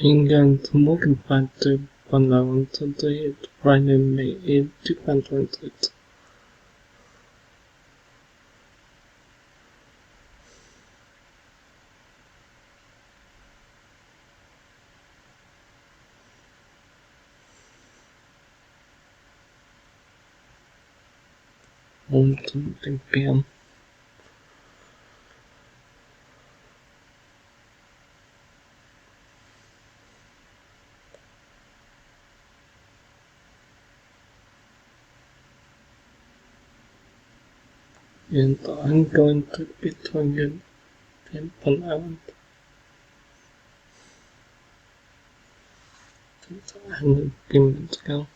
I'm smoking faster when I want to do it right in May. It depends on it. On something PM. And I'm going to be doing it in an hour. And a few minutes ago.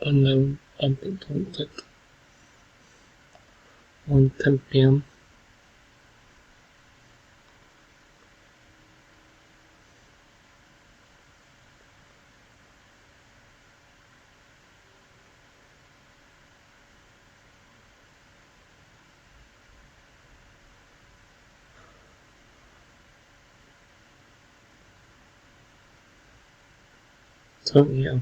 And then I've been doing it on 10 PM. So yeah.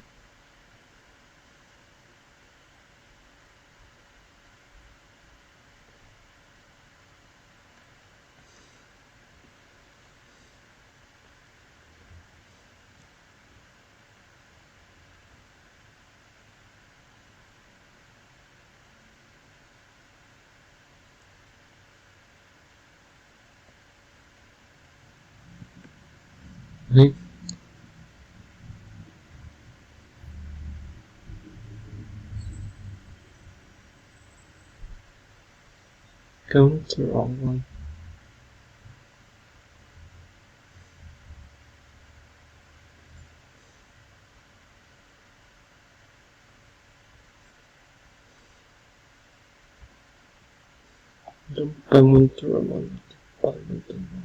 Right? Going to the wrong one. I went to the wrong one.